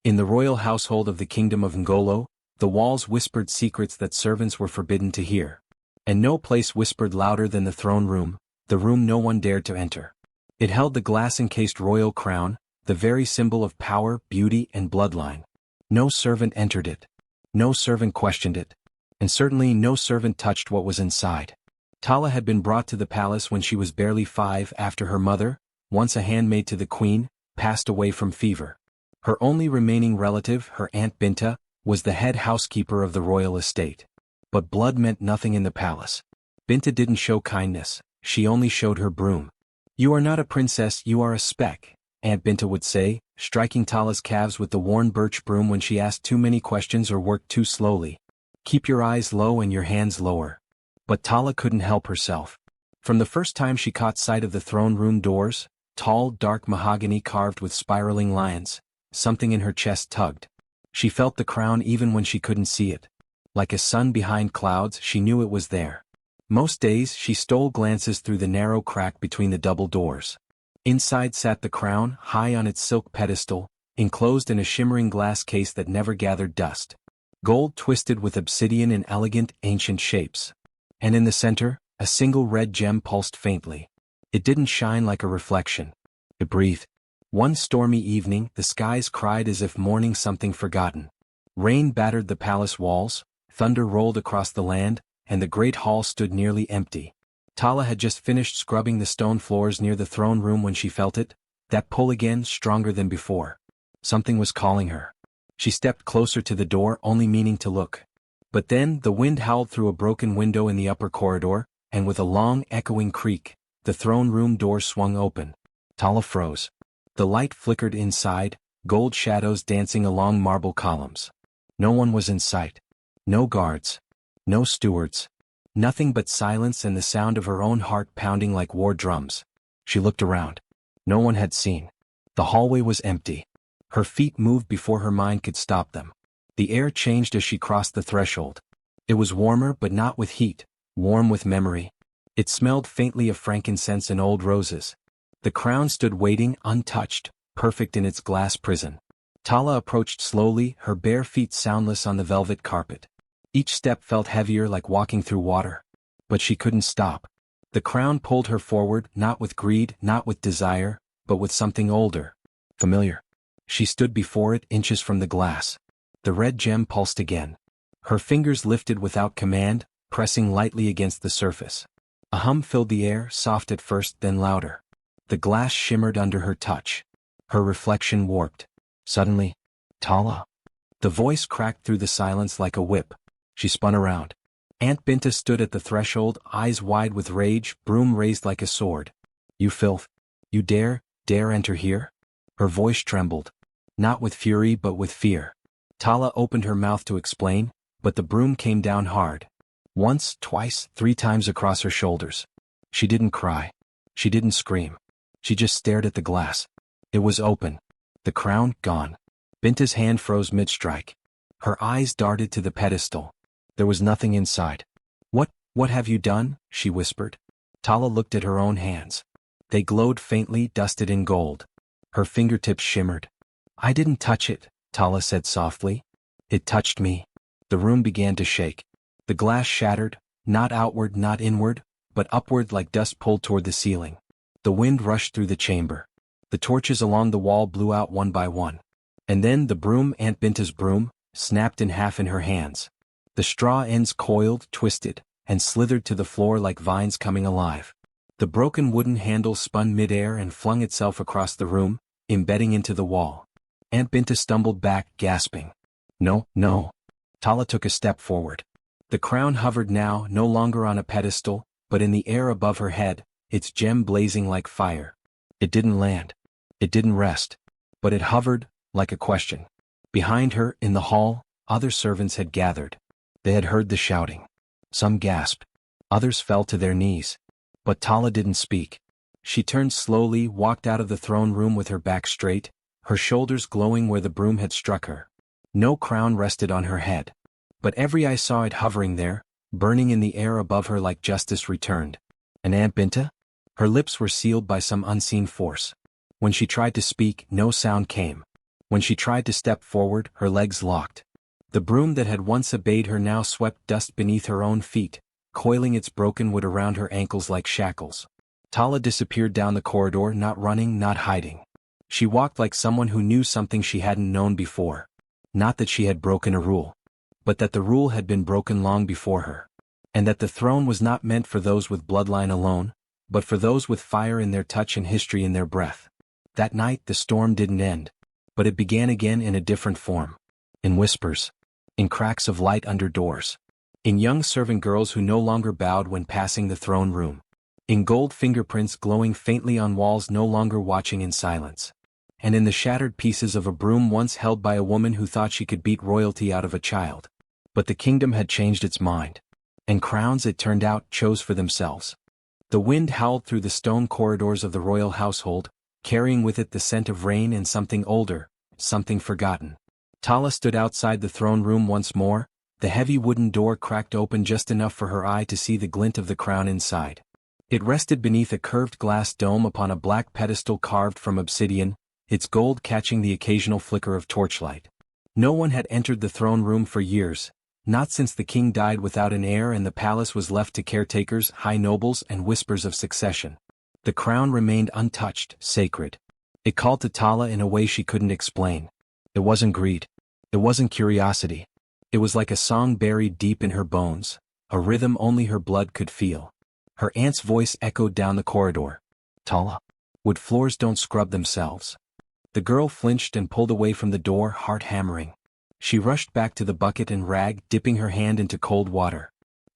In the royal household of the kingdom of Ngolo, the walls whispered secrets that servants were forbidden to hear. And no place whispered louder than the throne room, the room no one dared to enter. It held the glass-encased royal crown, the very symbol of power, beauty, and bloodline. No servant entered it. No servant questioned it. And certainly no servant touched what was inside. Tala had been brought to the palace when she was barely 5 after her mother, once a handmaid to the queen, passed away from fever. Her only remaining relative, her Aunt Binta, was the head housekeeper of the royal estate. But blood meant nothing in the palace. Binta didn't show kindness, she only showed her broom. "You are not a princess, you are a speck," Aunt Binta would say, striking Tala's calves with the worn birch broom when she asked too many questions or worked too slowly. "Keep your eyes low and your hands lower." But Tala couldn't help herself. From the first time she caught sight of the throne room doors, tall, dark mahogany carved with spiraling lions, something in her chest tugged. She felt the crown even when she couldn't see it. Like a sun behind clouds, she knew it was there. Most days she stole glances through the narrow crack between the double doors. Inside sat the crown, high on its silk pedestal, enclosed in a shimmering glass case that never gathered dust. Gold twisted with obsidian in elegant, ancient shapes. And in the center, a single red gem pulsed faintly. It didn't shine like a reflection. It breathed. One stormy evening, the skies cried as if mourning something forgotten. Rain battered the palace walls, thunder rolled across the land, and the great hall stood nearly empty. Tala had just finished scrubbing the stone floors near the throne room when she felt it, that pull again, stronger than before. Something was calling her. She stepped closer to the door, only meaning to look. But then the wind howled through a broken window in the upper corridor, and with a long, echoing creak, the throne room door swung open. Tala froze. The light flickered inside, gold shadows dancing along marble columns. No one was in sight. No guards. No stewards. Nothing but silence and the sound of her own heart pounding like war drums. She looked around. No one had seen. The hallway was empty. Her feet moved before her mind could stop them. The air changed as she crossed the threshold. It was warmer but not with heat, warm with memory. It smelled faintly of frankincense and old roses. The crown stood waiting, untouched, perfect in its glass prison. Tala approached slowly, her bare feet soundless on the velvet carpet. Each step felt heavier, like walking through water. But she couldn't stop. The crown pulled her forward, not with greed, not with desire, but with something older, familiar. She stood before it, inches from the glass. The red gem pulsed again. Her fingers lifted without command, pressing lightly against the surface. A hum filled the air, soft at first, then louder. The glass shimmered under her touch. Her reflection warped. Suddenly, "Tala." The voice cracked through the silence like a whip. She spun around. Aunt Binta stood at the threshold, eyes wide with rage, broom raised like a sword. "You filth. You dare enter here?" Her voice trembled. Not with fury but with fear. Tala opened her mouth to explain, but the broom came down hard. Once, twice, 3 times across her shoulders. She didn't cry. She didn't scream. She just stared at the glass. It was open. The crown, gone. Binta's hand froze mid-strike. Her eyes darted to the pedestal. There was nothing inside. What have you done?" she whispered. Tala looked at her own hands. They glowed faintly, dusted in gold. Her fingertips shimmered. "I didn't touch it," Tala said softly. "It touched me." The room began to shake. The glass shattered, not outward, not inward, but upward like dust pulled toward the ceiling. The wind rushed through the chamber. The torches along the wall blew out one by one. And then the broom, Aunt Binta's broom, snapped in half in her hands. The straw ends coiled, twisted, and slithered to the floor like vines coming alive. The broken wooden handle spun mid-air and flung itself across the room, embedding into the wall. Aunt Binta stumbled back, gasping. No. Tala took a step forward. The crown hovered now, no longer on a pedestal, but in the air above her head, its gem blazing like fire. It didn't land. It didn't rest. But it hovered, like a question. Behind her, in the hall, other servants had gathered. They had heard the shouting. Some gasped. Others fell to their knees. But Tala didn't speak. She turned slowly, walked out of the throne room with her back straight, her shoulders glowing where the broom had struck her. No crown rested on her head. But every eye saw it hovering there, burning in the air above her like justice returned. And Aunt Binta? Her lips were sealed by some unseen force. When she tried to speak, no sound came. When she tried to step forward, her legs locked. The broom that had once obeyed her now swept dust beneath her own feet, coiling its broken wood around her ankles like shackles. Tala disappeared down the corridor, not running, not hiding. She walked like someone who knew something she hadn't known before. Not that she had broken a rule, but that the rule had been broken long before her. And that the throne was not meant for those with bloodline alone, but for those with fire in their touch and history in their breath. That night the storm didn't end, but it began again in a different form. In whispers. In cracks of light under doors. In young servant girls who no longer bowed when passing the throne room. In gold fingerprints glowing faintly on walls no longer watching in silence. And in the shattered pieces of a broom once held by a woman who thought she could beat royalty out of a child. But the kingdom had changed its mind. And crowns, it turned out, chose for themselves. The wind howled through the stone corridors of the royal household, carrying with it the scent of rain and something older, something forgotten. Tala stood outside the throne room once more. The heavy wooden door cracked open just enough for her eye to see the glint of the crown inside. It rested beneath a curved glass dome upon a black pedestal carved from obsidian, its gold catching the occasional flicker of torchlight. No one had entered the throne room for years, not since the king died without an heir and the palace was left to caretakers, high nobles, and whispers of succession. The crown remained untouched, sacred. It called to Tala in a way she couldn't explain. It wasn't greed. It wasn't curiosity. It was like a song buried deep in her bones, a rhythm only her blood could feel. Her aunt's voice echoed down the corridor. Tala. Wood floors don't scrub themselves. The girl flinched and pulled away from the door, heart hammering. She rushed back to the bucket and rag, dipping her hand into cold water.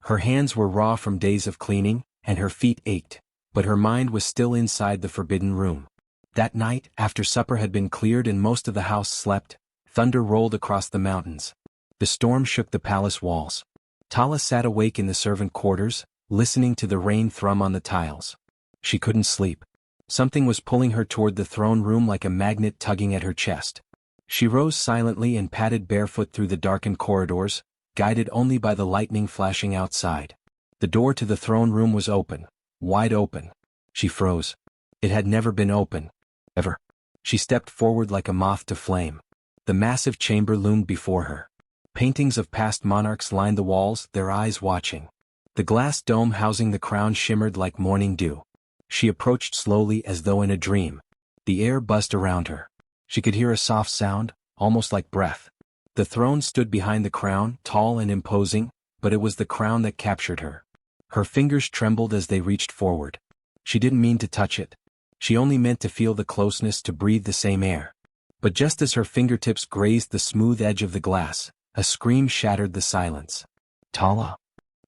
Her hands were raw from days of cleaning, and her feet ached, but her mind was still inside the forbidden room. That night, after supper had been cleared and most of the house slept, thunder rolled across the mountains. The storm shook the palace walls. Tala sat awake in the servant quarters, listening to the rain thrum on the tiles. She couldn't sleep. Something was pulling her toward the throne room like a magnet tugging at her chest. She rose silently and padded barefoot through the darkened corridors, guided only by the lightning flashing outside. The door to the throne room was open, wide open. She froze. It had never been open. Ever. She stepped forward like a moth to flame. The massive chamber loomed before her. Paintings of past monarchs lined the walls, their eyes watching. The glass dome housing the crown shimmered like morning dew. She approached slowly as though in a dream. The air buzzed around her. She could hear a soft sound, almost like breath. The throne stood behind the crown, tall and imposing, but it was the crown that captured her. Her fingers trembled as they reached forward. She didn't mean to touch it. She only meant to feel the closeness, to breathe the same air. But just as her fingertips grazed the smooth edge of the glass, a scream shattered the silence. Tala.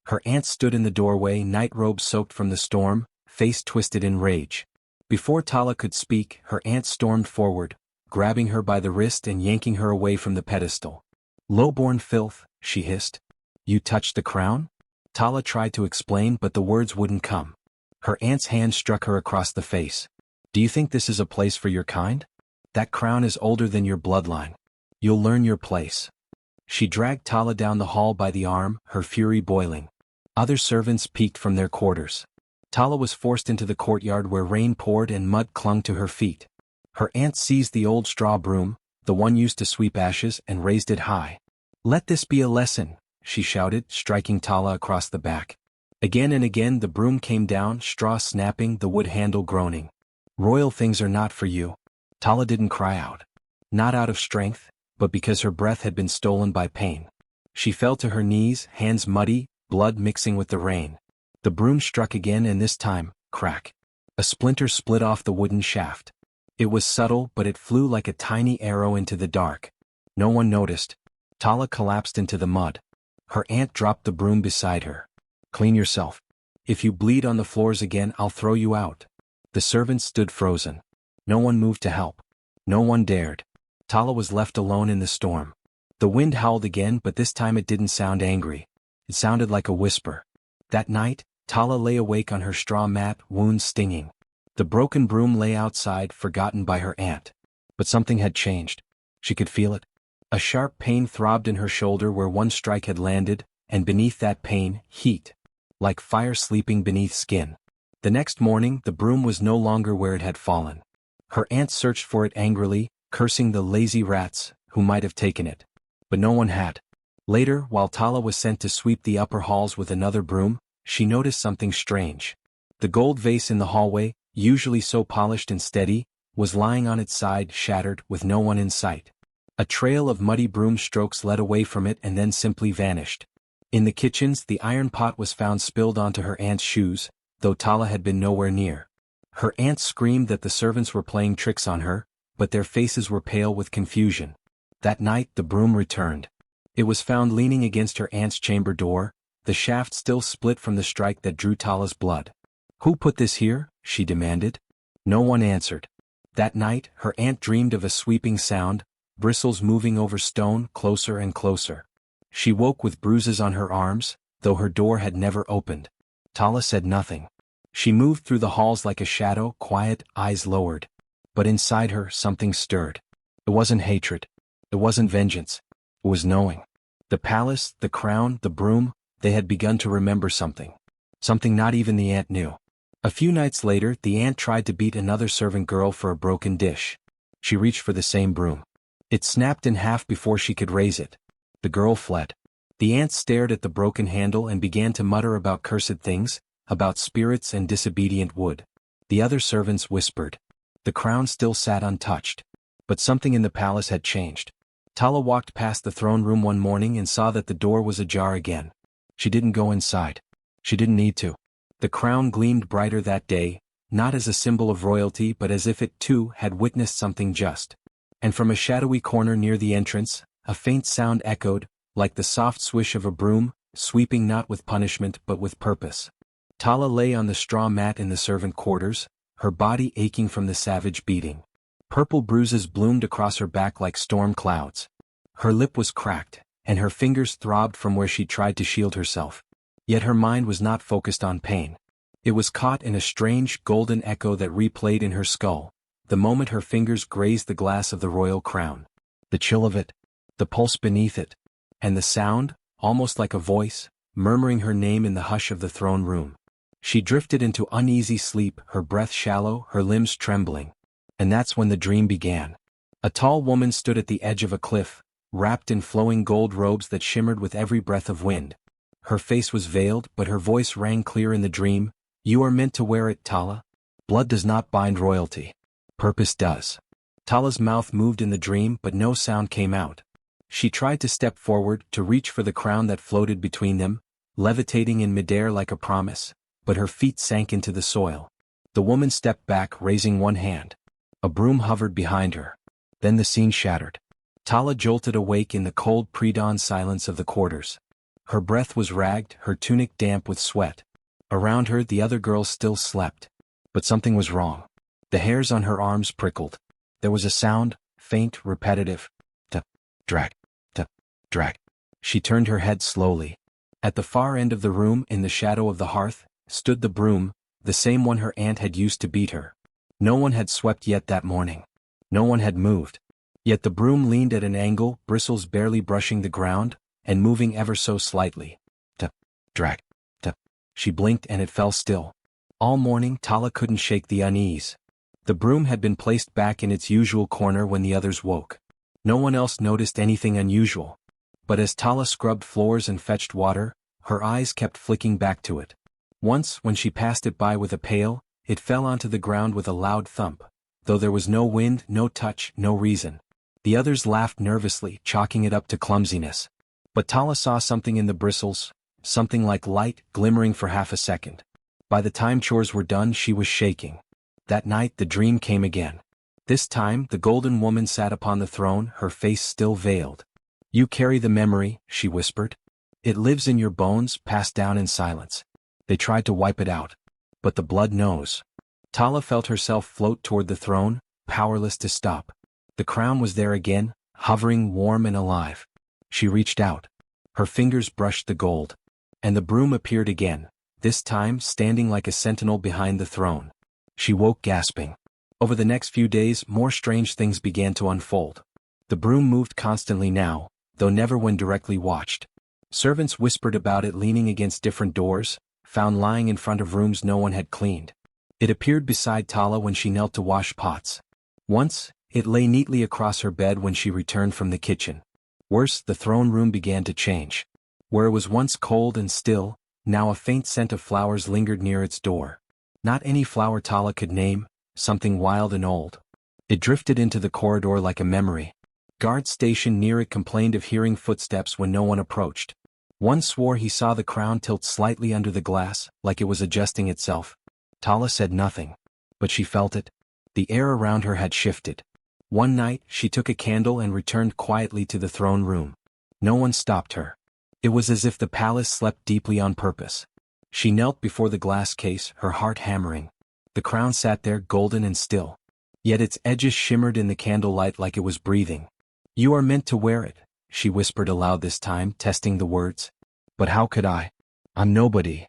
Her aunt stood in the doorway, nightrobe soaked from the storm, face twisted in rage. Before Tala could speak, her aunt stormed forward, grabbing her by the wrist and yanking her away from the pedestal. Low-born filth, she hissed. You touched the crown? Tala tried to explain, but the words wouldn't come. Her aunt's hand struck her across the face. Do you think this is a place for your kind? That crown is older than your bloodline. You'll learn your place. She dragged Tala down the hall by the arm, her fury boiling. Other servants peeked from their quarters. Tala was forced into the courtyard where rain poured and mud clung to her feet. Her aunt seized the old straw broom, the one used to sweep ashes, and raised it high. Let this be a lesson, she shouted, striking Tala across the back. Again and again the broom came down, straw snapping, the wood handle groaning. Royal things are not for you. Tala didn't cry out. Not out of strength, but because her breath had been stolen by pain. She fell to her knees, hands muddy, blood mixing with the rain. The broom struck again, and this time, crack. A splinter split off the wooden shaft. It was subtle, but it flew like a tiny arrow into the dark. No one noticed. Tala collapsed into the mud. Her aunt dropped the broom beside her. Clean yourself. If you bleed on the floors again, I'll throw you out. The servants stood frozen. No one moved to help. No one dared. Tala was left alone in the storm. The wind howled again, but this time it didn't sound angry. It sounded like a whisper. That night, Tala lay awake on her straw mat, wounds stinging. The broken broom lay outside, forgotten by her aunt. But something had changed. She could feel it. A sharp pain throbbed in her shoulder where one strike had landed, and beneath that pain, heat. Like fire sleeping beneath skin. The next morning, the broom was no longer where it had fallen. Her aunt searched for it angrily, cursing the lazy rats who might have taken it. But no one had. Later, while Tala was sent to sweep the upper halls with another broom, she noticed something strange. The gold vase in the hallway, usually so polished and steady, was lying on its side, shattered, with no one in sight. A trail of muddy broom strokes led away from it and then simply vanished. In the kitchens, the iron pot was found spilled onto her aunt's shoes, though Tala had been nowhere near. Her aunt screamed that the servants were playing tricks on her, but their faces were pale with confusion. That night the broom returned. It was found leaning against her aunt's chamber door, the shaft still split from the strike that drew Tala's blood. "Who put this here?" she demanded. No one answered. That night, her aunt dreamed of a sweeping sound, bristles moving over stone, closer and closer. She woke with bruises on her arms, though her door had never opened. Tala said nothing. She moved through the halls like a shadow, quiet, eyes lowered. But inside her, something stirred. It wasn't hatred. It wasn't vengeance. It was knowing. The palace, the crown, the broom, they had begun to remember something. Something not even the aunt knew. A few nights later, the aunt tried to beat another servant girl for a broken dish. She reached for the same broom. It snapped in half before she could raise it. The girl fled. The aunt stared at the broken handle and began to mutter about cursed things, about spirits and disobedient wood. The other servants whispered. The crown still sat untouched. But something in the palace had changed. Tala walked past the throne room one morning and saw that the door was ajar again. She didn't go inside. She didn't need to. The crown gleamed brighter that day, not as a symbol of royalty but as if it too had witnessed something just. And from a shadowy corner near the entrance, a faint sound echoed, like the soft swish of a broom, sweeping not with punishment but with purpose. Tala lay on the straw mat in the servant quarters, her body aching from the savage beating. Purple bruises bloomed across her back like storm clouds. Her lip was cracked, and her fingers throbbed from where she tried to shield herself. Yet her mind was not focused on pain. It was caught in a strange, golden echo that replayed in her skull, the moment her fingers grazed the glass of the royal crown. The chill of it, the pulse beneath it, and the sound, almost like a voice, murmuring her name in the hush of the throne room. She drifted into uneasy sleep, her breath shallow, her limbs trembling. And that's when the dream began. A tall woman stood at the edge of a cliff, wrapped in flowing gold robes that shimmered with every breath of wind. Her face was veiled, but her voice rang clear in the dream. "You are meant to wear it, Tala. Blood does not bind royalty. Purpose does." Tala's mouth moved in the dream, but no sound came out. She tried to step forward, to reach for the crown that floated between them, levitating in midair like a promise, but her feet sank into the soil. The woman stepped back, raising one hand. A broom hovered behind her. Then the scene shattered. Tala jolted awake in the cold pre-dawn silence of the quarters. Her breath was ragged, her tunic damp with sweat. Around her the other girls still slept. But something was wrong. The hairs on her arms prickled. There was a sound, faint, repetitive. Drag. Drag. She turned her head slowly. At the far end of the room, in the shadow of the hearth, stood the broom, the same one her aunt had used to beat her. No one had swept yet that morning. No one had moved. Yet the broom leaned at an angle, bristles barely brushing the ground, and moving ever so slightly. Drag. She blinked and it fell still. All morning Tala couldn't shake the unease. The broom had been placed back in its usual corner when the others woke. No one else noticed anything unusual. But as Tala scrubbed floors and fetched water, her eyes kept flicking back to it. Once, when she passed it by with a pail, it fell onto the ground with a loud thump, though there was no wind, no touch, no reason. The others laughed nervously, chalking it up to clumsiness. But Tala saw something in the bristles, something like light, glimmering for half a second. By the time chores were done, she was shaking. That night the dream came again. This time the golden woman sat upon the throne, her face still veiled. "You carry the memory," she whispered. "It lives in your bones, passed down in silence. They tried to wipe it out. But the blood knows." Tala felt herself float toward the throne, powerless to stop. The crown was there again, hovering warm and alive. She reached out. Her fingers brushed the gold. And the broom appeared again, this time standing like a sentinel behind the throne. She woke gasping. Over the next few days, more strange things began to unfold. The broom moved constantly now, though never when directly watched. Servants whispered about it leaning against different doors, found lying in front of rooms no one had cleaned. It appeared beside Tala when she knelt to wash pots. Once, It lay neatly across her bed when she returned from the kitchen. Worse, the throne room began to change. Where it was once cold and still, now a faint scent of flowers lingered near its door. Not any flower Tala could name, something wild and old. It drifted into the corridor like a memory. Guards stationed near it complained of hearing footsteps when no one approached. One swore he saw the crown tilt slightly under the glass, like it was adjusting itself. Tala said nothing. But she felt it. The air around her had shifted. One night, she took a candle and returned quietly to the throne room. No one stopped her. It was as if the palace slept deeply on purpose. She knelt before the glass case, her heart hammering. The crown sat there golden and still. Yet its edges shimmered in the candlelight like it was breathing. "You are meant to wear it," she whispered aloud this time, testing the words. "But how could I? I'm nobody."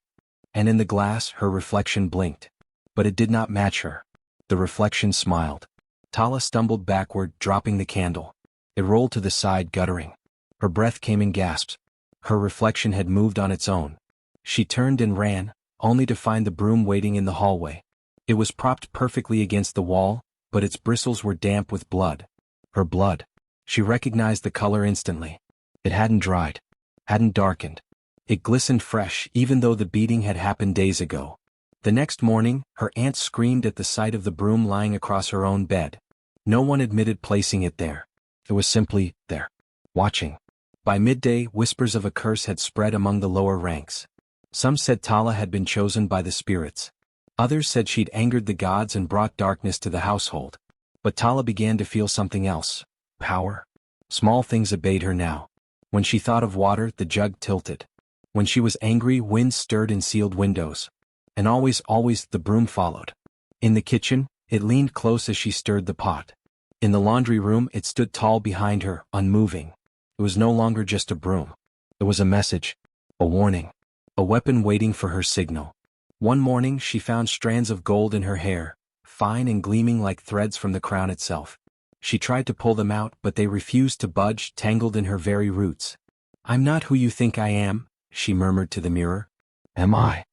And in the glass, her reflection blinked. But it did not match her. The reflection smiled. Tala stumbled backward, dropping the candle. It rolled to the side, guttering. Her breath came in gasps. Her reflection had moved on its own. She turned and ran, only to find the broom waiting in the hallway. It was propped perfectly against the wall, but its bristles were damp with blood. Her blood. She recognized the color instantly. It hadn't dried. Hadn't darkened. It glistened fresh, even though the beating had happened days ago. The next morning, her aunt screamed at the sight of the broom lying across her own bed. No one admitted placing it there. It was simply there, watching. By midday, whispers of a curse had spread among the lower ranks. Some said Tala had been chosen by the spirits. Others said she'd angered the gods and brought darkness to the household. But Tala began to feel something else. Power. Small things obeyed her now. When she thought of water, the jug tilted. When she was angry, wind stirred in sealed windows. And always, the broom followed. In the kitchen, it leaned close as she stirred the pot. In the laundry room, it stood tall behind her, unmoving. It was no longer just a broom. It was a message. A warning. A weapon waiting for her signal. One morning, she found strands of gold in her hair, fine and gleaming like threads from the crown itself. She tried to pull them out, but they refused to budge, tangled in her very roots. "I'm not who you think I am," she murmured to the mirror. "Am I?"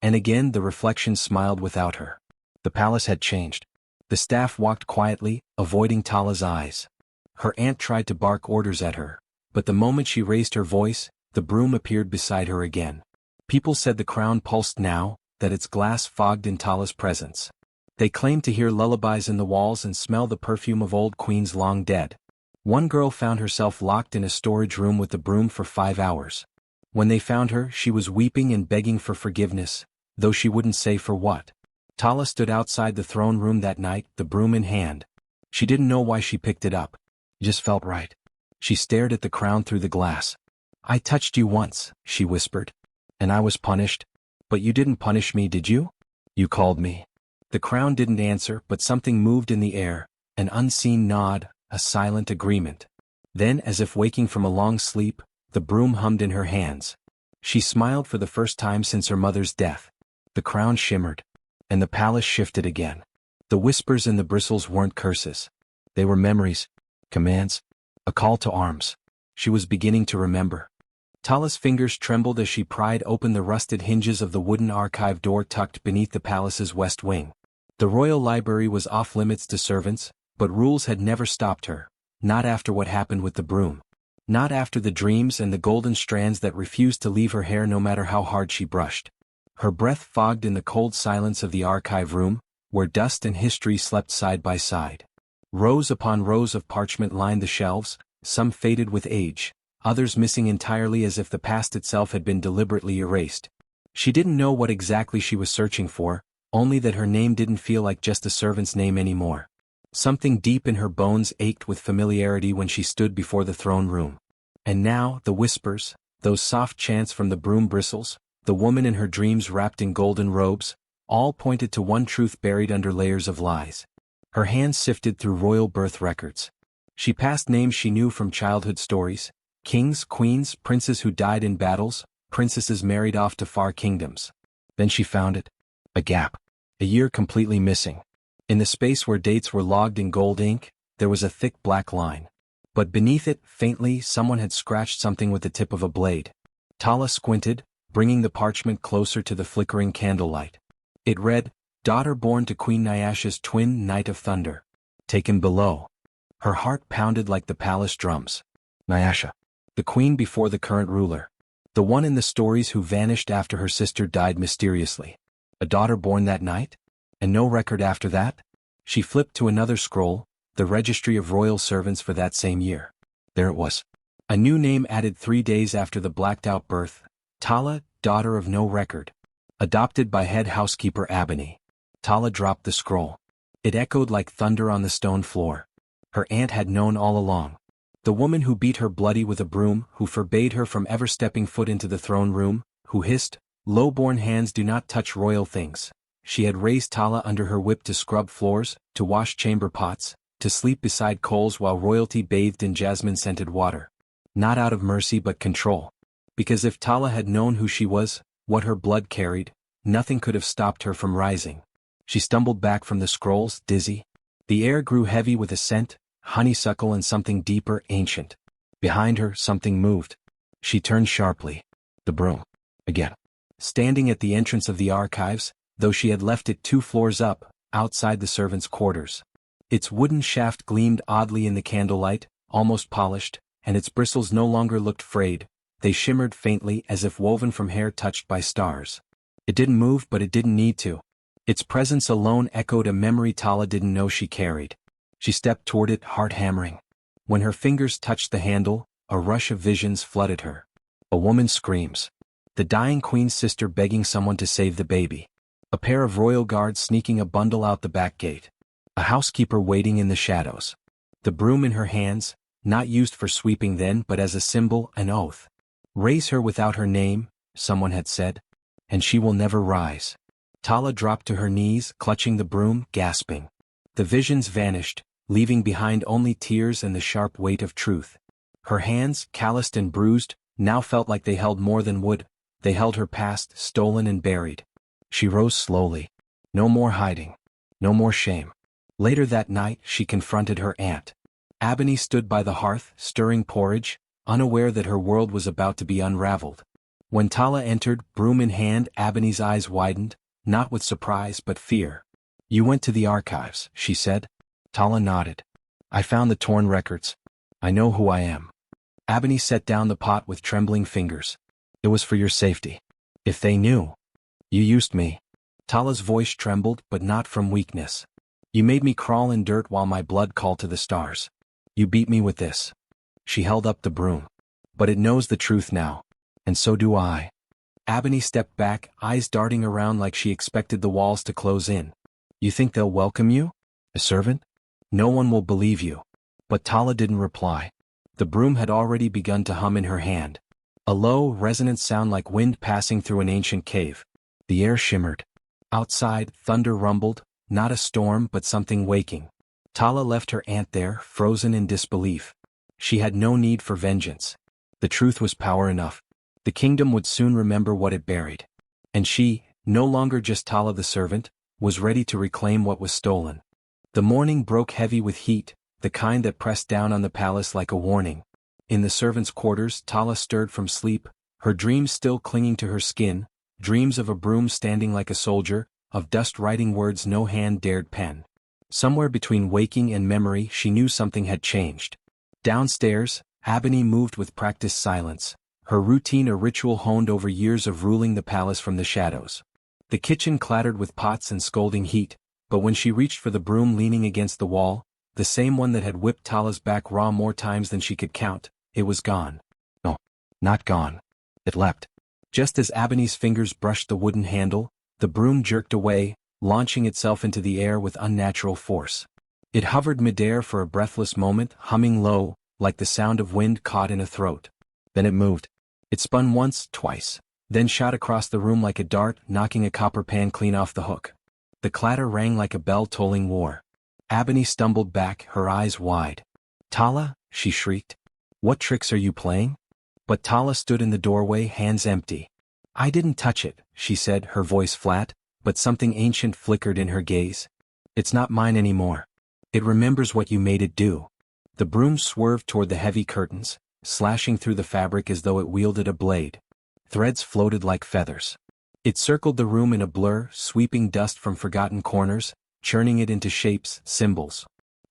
And again the reflection smiled without her. The palace had changed. The staff walked quietly, avoiding Tala's eyes. Her aunt tried to bark orders at her, but the moment she raised her voice, the broom appeared beside her again. People said the crown pulsed now, that its glass fogged in Tala's presence. They claimed to hear lullabies in the walls and smell the perfume of old queens long dead. One girl found herself locked in a storage room with the broom for 5 hours. When they found her, she was weeping and begging for forgiveness, though she wouldn't say for what. Tala stood outside the throne room that night, the broom in hand. She didn't know why she picked it up. It just felt right. She stared at the crown through the glass. "I touched you once," she whispered. "And I was punished. But you didn't punish me, did you? You called me." The crown didn't answer, but something moved in the air, an unseen nod, a silent agreement. Then, as if waking from a long sleep, the broom hummed in her hands. She smiled for the first time since her mother's death. The crown shimmered. And the palace shifted again. The whispers and the bristles weren't curses. They were memories, commands, a call to arms. She was beginning to remember. Tala's fingers trembled as she pried open the rusted hinges of the wooden archive door tucked beneath the palace's west wing. The royal library was off-limits to servants, but rules had never stopped her, not after what happened with the broom. Not after the dreams and the golden strands that refused to leave her hair no matter how hard she brushed. Her breath fogged in the cold silence of the archive room, where dust and history slept side by side. Rows upon rows of parchment lined the shelves, some faded with age, others missing entirely as if the past itself had been deliberately erased. She didn't know what exactly she was searching for, only that her name didn't feel like just a servant's name anymore. Something deep in her bones ached with familiarity when she stood before the throne room. And now, the whispers, those soft chants from the broom bristles, the woman in her dreams wrapped in golden robes, all pointed to one truth buried under layers of lies. Her hands sifted through royal birth records. She passed names she knew from childhood stories: kings, queens, princes who died in battles, princesses married off to far kingdoms. Then she found it. A gap. A year completely missing. In the space where dates were logged in gold ink, there was a thick black line. But beneath it, faintly, someone had scratched something with the tip of a blade. Tala squinted, bringing the parchment closer to the flickering candlelight. It read, "Daughter born to Queen Nyasha's twin Knight of Thunder. Taken below." Her heart pounded like the palace drums. Nyasha. The queen before the current ruler. The one in the stories who vanished after her sister died mysteriously. A daughter born that night? And no record after that? She flipped to another scroll, the registry of royal servants for that same year. There it was. A new name added 3 days after the blacked-out birth. Tala, daughter of no record. Adopted by head housekeeper Abony. Tala dropped the scroll. It echoed like thunder on the stone floor. Her aunt had known all along. The woman who beat her bloody with a broom, who forbade her from ever stepping foot into the throne room, who hissed, "Low-born hands do not touch royal things." She had raised Tala under her whip to scrub floors, to wash chamber pots, to sleep beside coals while royalty bathed in jasmine-scented water. Not out of mercy but control. Because if Tala had known who she was, what her blood carried, nothing could have stopped her from rising. She stumbled back from the scrolls, dizzy. The air grew heavy with a scent, honeysuckle and something deeper, ancient. Behind her, something moved. She turned sharply. The broom. Again. Standing at the entrance of the archives, though she had left it 2 floors up, outside the servants' quarters. Its wooden shaft gleamed oddly in the candlelight, almost polished, and its bristles no longer looked frayed. They shimmered faintly as if woven from hair touched by stars. It didn't move, but it didn't need to. Its presence alone echoed a memory Tala didn't know she carried. She stepped toward it, heart hammering. When her fingers touched the handle, a rush of visions flooded her. A woman's screams. The dying queen's sister begging someone to save the baby. A pair of royal guards sneaking a bundle out the back gate. A housekeeper waiting in the shadows. The broom in her hands, not used for sweeping then but as a symbol, an oath. Raise her without her name, someone had said, and she will never rise. Tala dropped to her knees, clutching the broom, gasping. The visions vanished, leaving behind only tears and the sharp weight of truth. Her hands, calloused and bruised, now felt like they held more than wood. They held her past, stolen and buried. She rose slowly. No more hiding. No more shame. Later that night, she confronted her aunt. Abony stood by the hearth, stirring porridge, unaware that her world was about to be unraveled. When Tala entered, broom in hand, Abony's eyes widened, not with surprise but fear. "You went to the archives," she said. Tala nodded. "I found the torn records. I know who I am." Abony set down the pot with trembling fingers. "It was for your safety. If they knew. You used me." Tala's voice trembled, but not from weakness. "You made me crawl in dirt while my blood called to the stars. You beat me with this." She held up the broom. "But it knows the truth now. And so do I." Abony stepped back, eyes darting around like she expected the walls to close in. "You think they'll welcome you? A servant? No one will believe you." But Tala didn't reply. The broom had already begun to hum in her hand. A low, resonant sound like wind passing through an ancient cave. The air shimmered. Outside, thunder rumbled, not a storm but something waking. Tala left her aunt there, frozen in disbelief. She had no need for vengeance. The truth was power enough. The kingdom would soon remember what it buried. And she, no longer just Tala the servant, was ready to reclaim what was stolen. The morning broke heavy with heat, the kind that pressed down on the palace like a warning. In the servants' quarters, Tala stirred from sleep, her dreams still clinging to her skin, dreams of a broom standing like a soldier, of dust writing words no hand dared pen. Somewhere between waking and memory she knew something had changed. Downstairs, Abony moved with practiced silence, her routine a ritual honed over years of ruling the palace from the shadows. The kitchen clattered with pots and scalding heat, but when she reached for the broom leaning against the wall, the same one that had whipped Tala's back raw more times than she could count, it was gone. No, not gone. It leapt. Just as Abony's fingers brushed the wooden handle, the broom jerked away, launching itself into the air with unnatural force. It hovered midair for a breathless moment, humming low, like the sound of wind caught in a throat. Then it moved. It spun once, twice, then shot across the room like a dart, knocking a copper pan clean off the hook. The clatter rang like a bell tolling war. Abony stumbled back, her eyes wide. "Tala," she shrieked. "What tricks are you playing?" But Tala stood in the doorway, hands empty. "I didn't touch it," she said, her voice flat, but something ancient flickered in her gaze. "It's not mine anymore. It remembers what you made it do." The broom swerved toward the heavy curtains, slashing through the fabric as though it wielded a blade. Threads floated like feathers. It circled the room in a blur, sweeping dust from forgotten corners, churning it into shapes, symbols.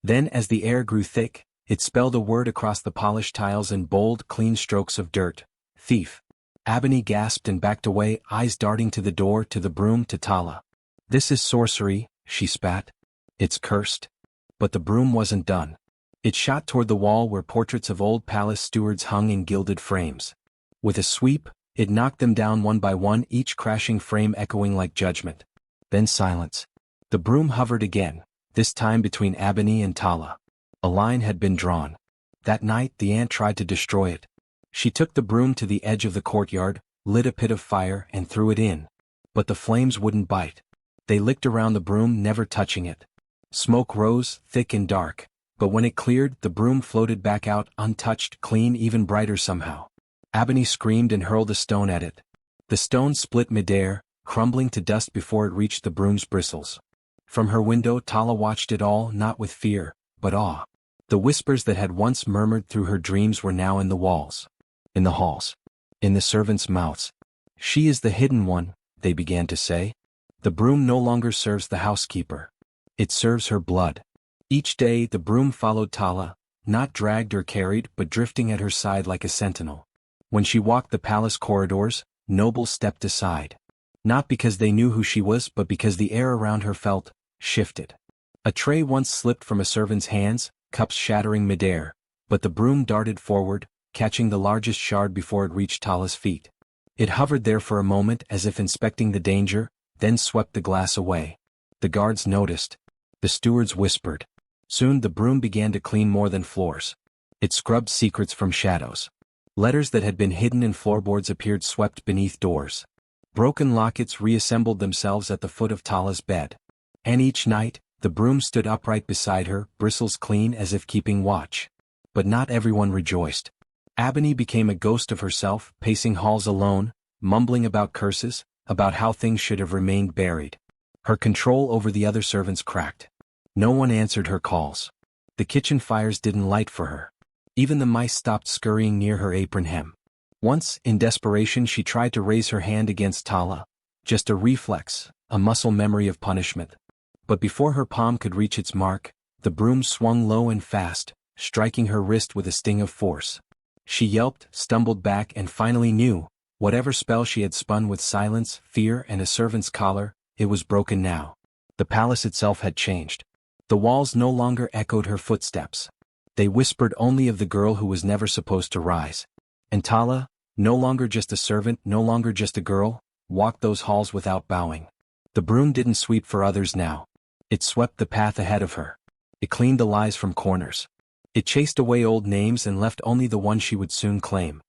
Then as the air grew thick, it spelled a word across the polished tiles in bold, clean strokes of dirt: thief. Ebony gasped and backed away, eyes darting to the door, to the broom, to Tala. This is sorcery, she spat. It's cursed. But the broom wasn't done. It shot toward the wall where portraits of old palace stewards hung in gilded frames. With a sweep, it knocked them down one by one, each crashing frame echoing like judgment. Then silence. The broom hovered again, this time between Ebony and Tala. A line had been drawn. That night the ant tried to destroy it. She took the broom to the edge of the courtyard, lit a pit of fire and threw it in. But the flames wouldn't bite. They licked around the broom, never touching it. Smoke rose, thick and dark, but when it cleared, the broom floated back out, untouched, clean, even brighter somehow. Ebony screamed and hurled a stone at it. The stone split midair, crumbling to dust before it reached the broom's bristles. From her window Tala watched it all, not with fear, but awe. The whispers that had once murmured through her dreams were now in the walls. In the halls. In the servants' mouths. She is the hidden one, they began to say. The broom no longer serves the housekeeper. It serves her blood. Each day the broom followed Tala, not dragged or carried but drifting at her side like a sentinel. When she walked the palace corridors, nobles stepped aside. Not because they knew who she was but because the air around her felt shifted. A tray once slipped from a servant's hands, cups shattering midair, but the broom darted forward, catching the largest shard before it reached Tala's feet. It hovered there for a moment as if inspecting the danger, then swept the glass away. The guards noticed. The stewards whispered. Soon the broom began to clean more than floors. It scrubbed secrets from shadows. Letters that had been hidden in floorboards appeared swept beneath doors. Broken lockets reassembled themselves at the foot of Tala's bed. And each night, the broom stood upright beside her, bristles clean as if keeping watch. But not everyone rejoiced. Ebony became a ghost of herself, pacing halls alone, mumbling about curses, about how things should have remained buried. Her control over the other servants cracked. No one answered her calls. The kitchen fires didn't light for her. Even the mice stopped scurrying near her apron hem. Once, in desperation, she tried to raise her hand against Tala. Just a reflex, a muscle memory of punishment. But before her palm could reach its mark, the broom swung low and fast, striking her wrist with a sting of force. She yelped, stumbled back and finally knew, whatever spell she had spun with silence, fear and a servant's collar, it was broken now. The palace itself had changed. The walls no longer echoed her footsteps. They whispered only of the girl who was never supposed to rise. And Tala, no longer just a servant, no longer just a girl, walked those halls without bowing. The broom didn't sweep for others now. It swept the path ahead of her. It cleaned the lies from corners. It chased away old names and left only the one she would soon claim.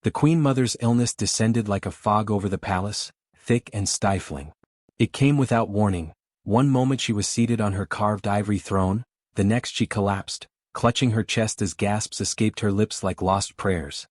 The Queen Mother's illness descended like a fog over the palace, thick and stifling. It came without warning. One moment she was seated on her carved ivory throne, the next she collapsed, clutching her chest as gasps escaped her lips like lost prayers.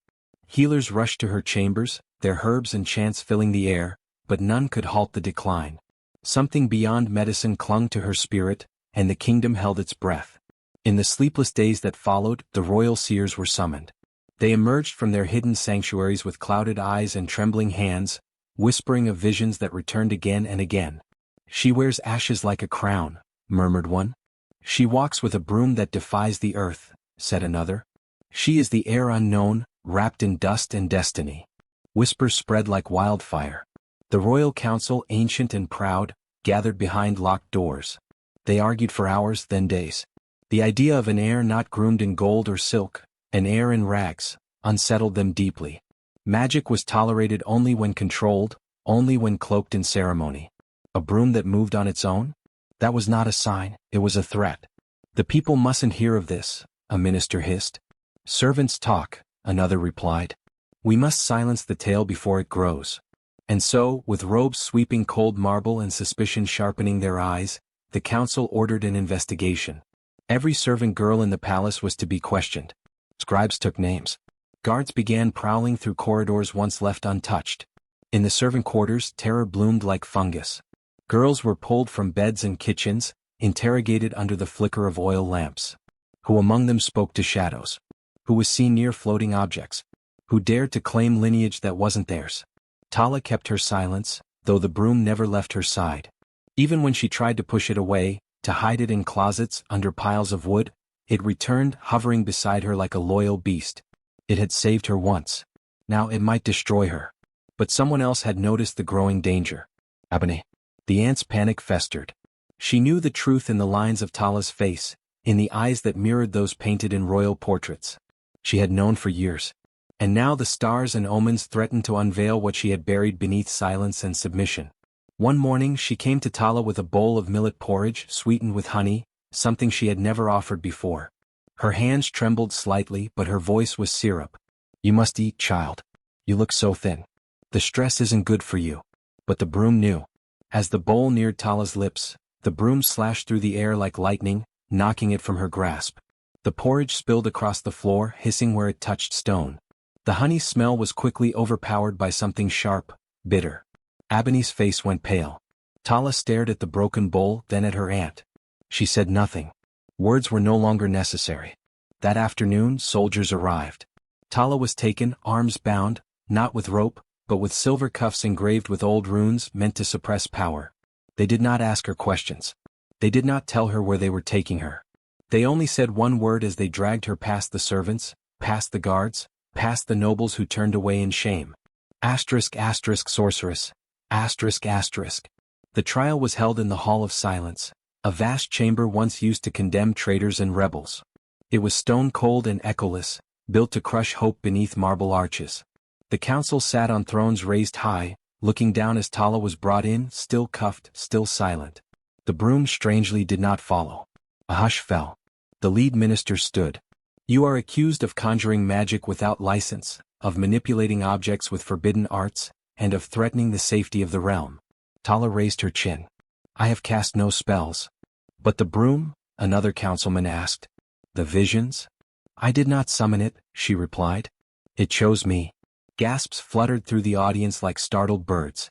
Healers rushed to her chambers, their herbs and chants filling the air, but none could halt the decline. Something beyond medicine clung to her spirit, and the kingdom held its breath. In the sleepless days that followed, the royal seers were summoned. They emerged from their hidden sanctuaries with clouded eyes and trembling hands, whispering of visions that returned again and again. She wears ashes like a crown, murmured one. She walks with a broom that defies the earth, said another. She is the heir unknown, wrapped in dust and destiny. Whispers spread like wildfire. The royal council, ancient and proud, gathered behind locked doors. They argued for hours, then days. The idea of an heir not groomed in gold or silk, an heir in rags, unsettled them deeply. Magic was tolerated only when controlled, only when cloaked in ceremony. A broom that moved on its own? That was not a sign, it was a threat. The people mustn't hear of this, a minister hissed. Servants talk, another replied. We must silence the tale before it grows. And so, with robes sweeping cold marble and suspicion sharpening their eyes, the council ordered an investigation. Every servant girl in the palace was to be questioned. Scribes took names. Guards began prowling through corridors once left untouched. In the servant quarters, terror bloomed like fungus. Girls were pulled from beds and kitchens, interrogated under the flicker of oil lamps. Who among them spoke to shadows? Who was seen near floating objects? Who dared to claim lineage that wasn't theirs? Tala kept her silence, though the broom never left her side. Even when she tried to push it away, to hide it in closets under piles of wood. It returned, hovering beside her like a loyal beast. It had saved her once. Now it might destroy her. But someone else had noticed the growing danger. Ebony. The aunt's panic festered. She knew the truth in the lines of Tala's face, in the eyes that mirrored those painted in royal portraits. She had known for years. And now the stars and omens threatened to unveil what she had buried beneath silence and submission. One morning she came to Tala with a bowl of millet porridge sweetened with honey, something she had never offered before. Her hands trembled slightly, but her voice was syrup. "You must eat, child. You look so thin. The stress isn't good for you." But the broom knew. As the bowl neared Tala's lips, the broom slashed through the air like lightning, knocking it from her grasp. The porridge spilled across the floor, hissing where it touched stone. The honey smell was quickly overpowered by something sharp, bitter. Ebony's face went pale. Tala stared at the broken bowl, then at her aunt. She said nothing. Words were no longer necessary. That afternoon, soldiers arrived. Tala was taken, arms bound, not with rope, but with silver cuffs engraved with old runes meant to suppress power. They did not ask her questions. They did not tell her where they were taking her. They only said one word as they dragged her past the servants, past the guards, past the nobles who turned away in shame. Asterisk asterisk sorceress. Asterisk asterisk. The trial was held in the Hall of Silence, a vast chamber once used to condemn traitors and rebels. It was stone-cold and echoless, built to crush hope beneath marble arches. The council sat on thrones raised high, looking down as Tala was brought in, still cuffed, still silent. The broom strangely did not follow. A hush fell. The lead minister stood. "You are accused of conjuring magic without license, of manipulating objects with forbidden arts, and of threatening the safety of the realm." Tala raised her chin. "I have cast no spells." "But the broom?" another councilman asked. "The visions?" "I did not summon it," she replied. "It chose me." Gasps fluttered through the audience like startled birds.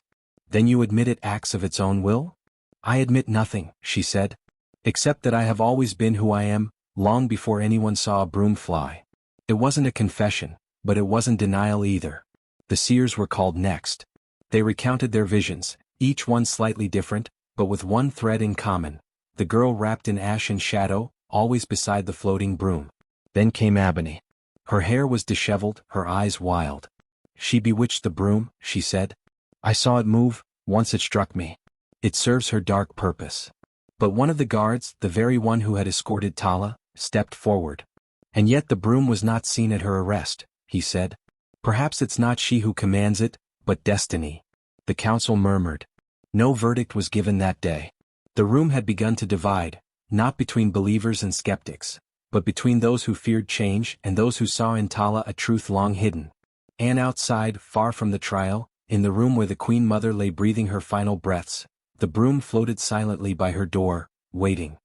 "Then you admit it acts of its own will?" "I admit nothing," she said. "Except that I have always been who I am, long before anyone saw a broom fly." It wasn't a confession, but it wasn't denial either. The seers were called next. They recounted their visions, each one slightly different, but with one thread in common: the girl wrapped in ash and shadow, always beside the floating broom. Then came Ebony. Her hair was disheveled, her eyes wild. "She bewitched the broom," she said. "I saw it move, once it struck me. It serves her dark purpose." But one of the guards, the very one who had escorted Tala, stepped forward. "And yet the broom was not seen at her arrest," he said. "Perhaps it's not she who commands it, but destiny." The council murmured. No verdict was given that day. The room had begun to divide, not between believers and skeptics, but between those who feared change and those who saw in Tala a truth long hidden. And outside, far from the trial, in the room where the Queen Mother lay breathing her final breaths, the broom floated silently by her door, waiting.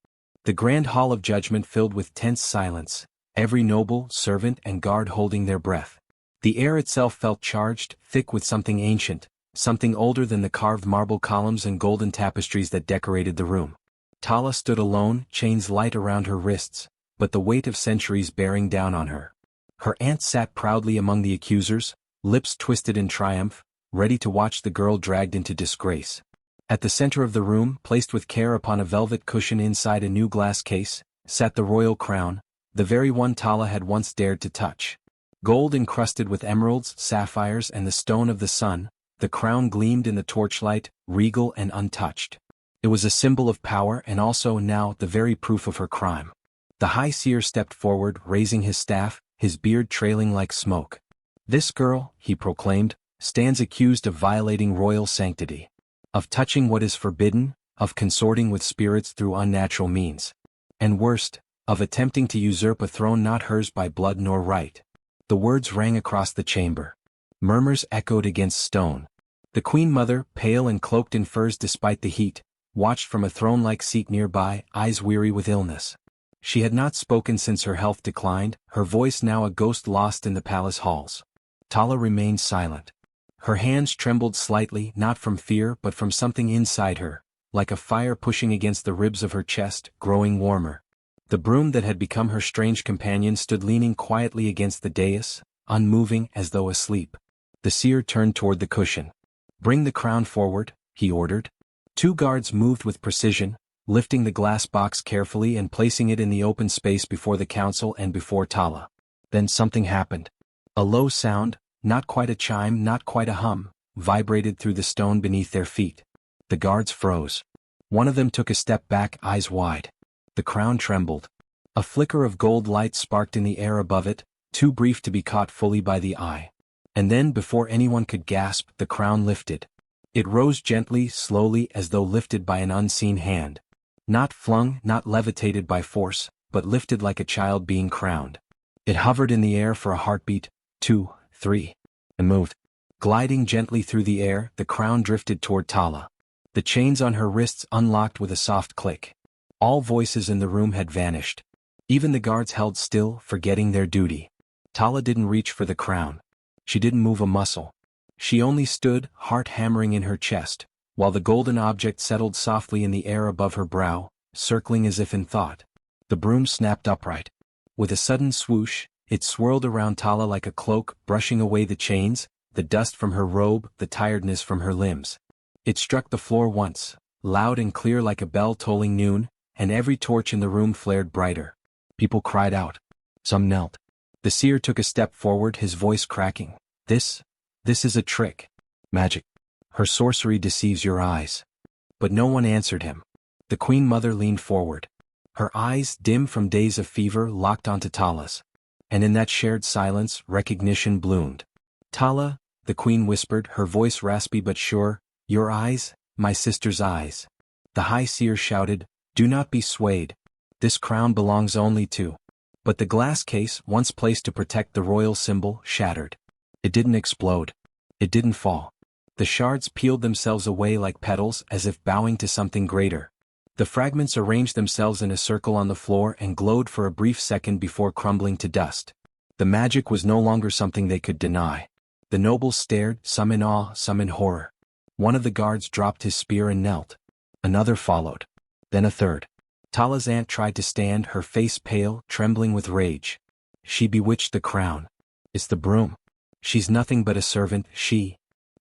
The grand hall of judgment filled with tense silence, every noble, servant and guard holding their breath. The air itself felt charged, thick with something ancient, something older than the carved marble columns and golden tapestries that decorated the room. Tala stood alone, chains light around her wrists, but the weight of centuries bearing down on her. Her aunt sat proudly among the accusers, lips twisted in triumph, ready to watch the girl dragged into disgrace. At the center of the room, placed with care upon a velvet cushion inside a new glass case, sat the royal crown, the very one Tala had once dared to touch. Gold encrusted with emeralds, sapphires and the stone of the sun, the crown gleamed in the torchlight, regal and untouched. It was a symbol of power and also now the very proof of her crime. The high seer stepped forward, raising his staff, his beard trailing like smoke. "This girl," he proclaimed, "stands accused of violating royal sanctity, of touching what is forbidden, of consorting with spirits through unnatural means, and worst, of attempting to usurp a throne not hers by blood nor right." The words rang across the chamber. Murmurs echoed against stone. The Queen Mother, pale and cloaked in furs despite the heat, watched from a throne-like seat nearby, eyes weary with illness. She had not spoken since her health declined, her voice now a ghost lost in the palace halls. Tala remained silent. Her hands trembled slightly, not from fear but from something inside her, like a fire pushing against the ribs of her chest, growing warmer. The broom that had become her strange companion stood leaning quietly against the dais, unmoving as though asleep. The seer turned toward the cushion. "Bring the crown forward," he ordered. Two guards moved with precision, lifting the glass box carefully and placing it in the open space before the council and before Tala. Then something happened. A low sound, not quite a chime, not quite a hum, vibrated through the stone beneath their feet. The guards froze. One of them took a step back, eyes wide. The crown trembled. A flicker of gold light sparked in the air above it, too brief to be caught fully by the eye. And then, before anyone could gasp, the crown lifted. It rose gently, slowly, as though lifted by an unseen hand. Not flung, not levitated by force, but lifted like a child being crowned. It hovered in the air for a heartbeat, 2, 3, and moved. Gliding gently through the air, the crown drifted toward Tala. The chains on her wrists unlocked with a soft click. All voices in the room had vanished. Even the guards held still, forgetting their duty. Tala didn't reach for the crown. She didn't move a muscle. She only stood, heart hammering in her chest, while the golden object settled softly in the air above her brow, circling as if in thought. The broom snapped upright. With a sudden swoosh, it swirled around Tala like a cloak, brushing away the chains, the dust from her robe, the tiredness from her limbs. It struck the floor once, loud and clear like a bell tolling noon, and every torch in the room flared brighter. People cried out. Some knelt. The seer took a step forward, his voice cracking. This is a trick. Magic. Her sorcery deceives your eyes. But no one answered him. The Queen Mother leaned forward. Her eyes, dim from days of fever, locked onto Tala's. And in that shared silence, recognition bloomed. Tala, the Queen whispered, her voice raspy but sure, your eyes, my sister's eyes. The High Seer shouted, do not be swayed. This crown belongs only to. But the glass case, once placed to protect the royal symbol, shattered. It didn't explode. It didn't fall. The shards peeled themselves away like petals, as if bowing to something greater. The fragments arranged themselves in a circle on the floor and glowed for a brief second before crumbling to dust. The magic was no longer something they could deny. The nobles stared, some in awe, some in horror. One of the guards dropped his spear and knelt. Another followed. Then a third. Tala's aunt tried to stand, her face pale, trembling with rage. She bewitched the crown. It's the broom. She's nothing but a servant, she.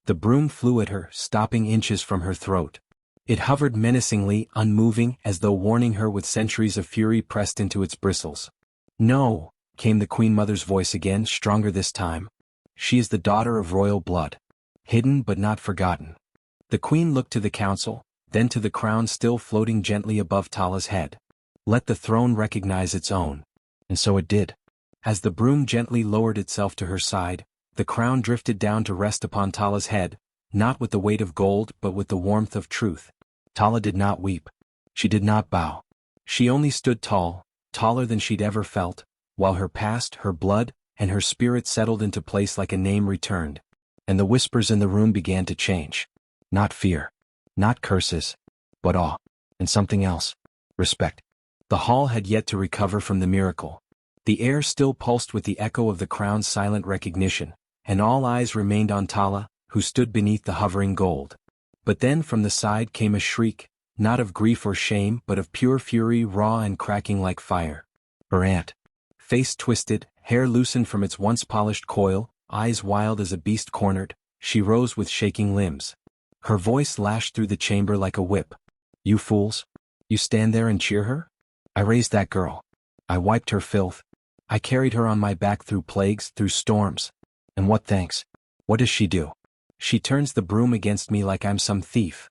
The broom flew at her, stopping inches from her throat. It hovered menacingly, unmoving, as though warning her with centuries of fury pressed into its bristles. No, came the Queen Mother's voice again, stronger this time. She is the daughter of royal blood. Hidden but not forgotten. The Queen looked to the council, then to the crown still floating gently above Tala's head. Let the throne recognize its own. And so it did. As the broom gently lowered itself to her side, the crown drifted down to rest upon Tala's head, not with the weight of gold but with the warmth of truth. Tala did not weep. She did not bow. She only stood tall, taller than she'd ever felt, while her past, her blood, and her spirit settled into place like a name returned. And the whispers in the room began to change. Not fear. Not curses. But awe. And something else. Respect. The hall had yet to recover from the miracle. The air still pulsed with the echo of the crown's silent recognition, and all eyes remained on Tala, who stood beneath the hovering gold. But then from the side came a shriek, not of grief or shame but of pure fury, raw and cracking like fire. Her aunt. Face twisted, hair loosened from its once polished coil, eyes wild as a beast cornered, she rose with shaking limbs. Her voice lashed through the chamber like a whip. You fools! You stand there and cheer her? I raised that girl. I wiped her filth. I carried her on my back through plagues, through storms. And what thanks? What does she do? She turns the broom against me like I'm some thief.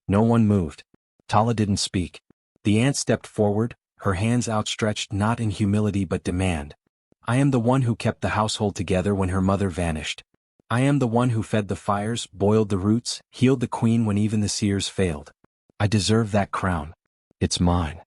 No one moved. Tala didn't speak. The aunt stepped forward, her hands outstretched not in humility but demand. I am the one who kept the household together when her mother vanished. I am the one who fed the fires, boiled the roots, healed the queen when even the seers failed. I deserve that crown. It's mine.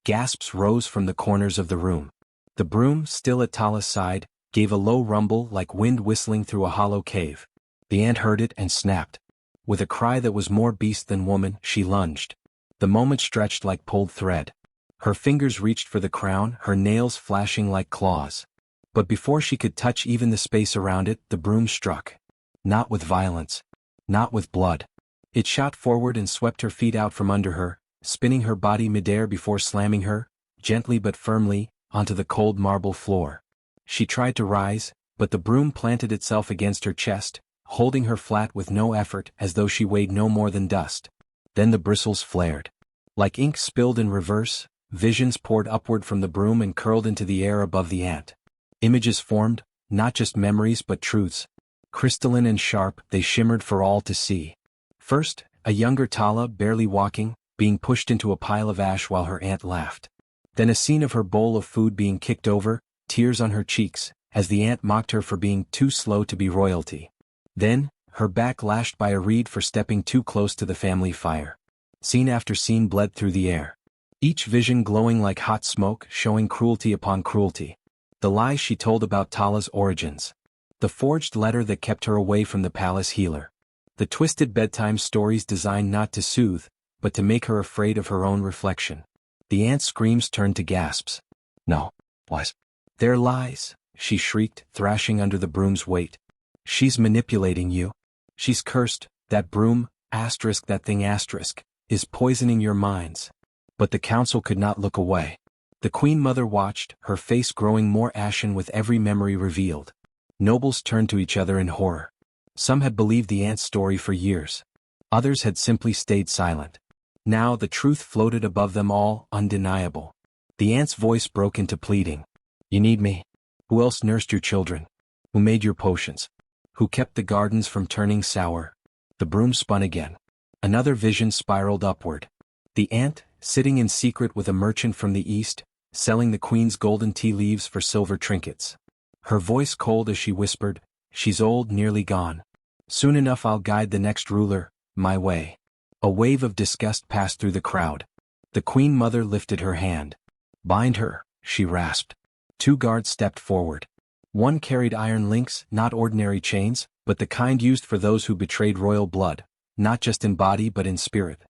Gasps rose from the corners of the room. The broom, still at Tala's side, gave a low rumble like wind whistling through a hollow cave. The ant heard it and snapped. With a cry that was more beast than woman, she lunged. The moment stretched like pulled thread. Her fingers reached for the crown, her nails flashing like claws. But before she could touch even the space around it, the broom struck. Not with violence. Not with blood. It shot forward and swept her feet out from under her, spinning her body midair before slamming her, gently but firmly, onto the cold marble floor. She tried to rise, but the broom planted itself against her chest, holding her flat with no effort as though she weighed no more than dust. Then the bristles flared. Like ink spilled in reverse, visions poured upward from the broom and curled into the air above the ant. Images formed, not just memories but truths. Crystalline and sharp, they shimmered for all to see. First, a younger Tala, barely walking, being pushed into a pile of ash while her aunt laughed. Then a scene of her bowl of food being kicked over, tears on her cheeks, as the aunt mocked her for being too slow to be royalty. Then, her back lashed by a reed for stepping too close to the family fire. Scene after scene bled through the air. Each vision glowing like hot smoke, showing cruelty upon cruelty. The lies she told about Tala's origins. The forged letter that kept her away from the palace healer. The twisted bedtime stories designed not to soothe, but to make her afraid of her own reflection. The aunt's screams turned to gasps. No. What? They're lies, she shrieked, thrashing under the broom's weight. She's manipulating you. She's cursed, that broom, asterisk that thing asterisk, is poisoning your minds. But the council could not look away. The Queen Mother watched, her face growing more ashen with every memory revealed. Nobles turned to each other in horror. Some had believed the aunt's story for years. Others had simply stayed silent. Now the truth floated above them all, undeniable. The aunt's voice broke into pleading. You need me. Who else nursed your children? Who made your potions? Who kept the gardens from turning sour? The broom spun again. Another vision spiraled upward. The aunt, sitting in secret with a merchant from the east, selling the queen's golden tea leaves for silver trinkets. Her voice cold as she whispered, she's old, nearly gone. Soon enough I'll guide the next ruler, my way. A wave of disgust passed through the crowd. The Queen Mother lifted her hand. Bind her, she rasped. 2 guards stepped forward. One carried iron links, not ordinary chains, but the kind used for those who betrayed royal blood, not just in body but in spirit.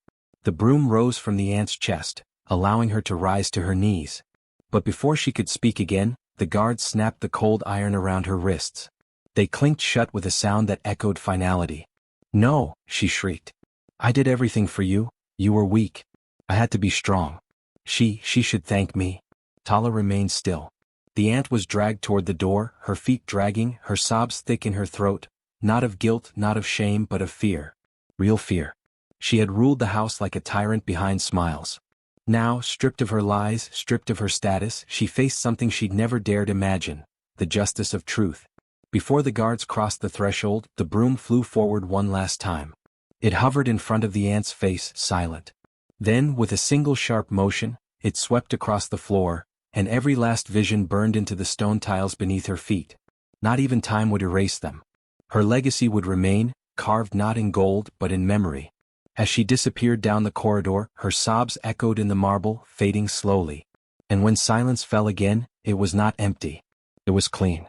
The broom rose from the aunt's chest, allowing her to rise to her knees. But before she could speak again, the guards snapped the cold iron around her wrists. They clinked shut with a sound that echoed finality. No, she shrieked. I did everything for you, you were weak. I had to be strong. She should thank me. Tala remained still. The aunt was dragged toward the door, her feet dragging, her sobs thick in her throat, not of guilt, not of shame, but of fear. Real fear. She had ruled the house like a tyrant behind smiles. Now, stripped of her lies, stripped of her status, she faced something she'd never dared imagine, the justice of truth. Before the guards crossed the threshold, the broom flew forward one last time. It hovered in front of the aunt's face, silent. Then, with a single sharp motion, it swept across the floor, and every last vision burned into the stone tiles beneath her feet. Not even time would erase them. Her legacy would remain, carved not in gold but in memory. As she disappeared down the corridor, her sobs echoed in the marble, fading slowly. And when silence fell again, it was not empty. It was clean.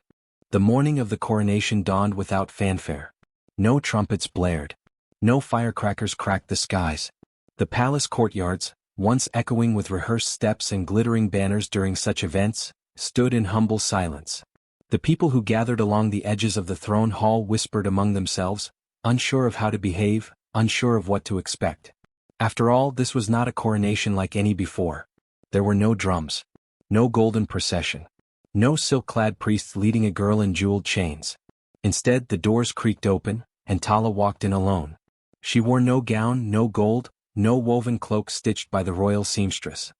The morning of the coronation dawned without fanfare. No trumpets blared. No firecrackers cracked the skies. The palace courtyards, once echoing with rehearsed steps and glittering banners during such events, stood in humble silence. The people who gathered along the edges of the throne hall whispered among themselves, unsure of how to behave, unsure of what to expect. After all, this was not a coronation like any before. There were no drums. No golden procession. No silk-clad priests leading a girl in jeweled chains. Instead, the doors creaked open, and Tala walked in alone. She wore no gown, no gold, no woven cloak stitched by the royal seamstress.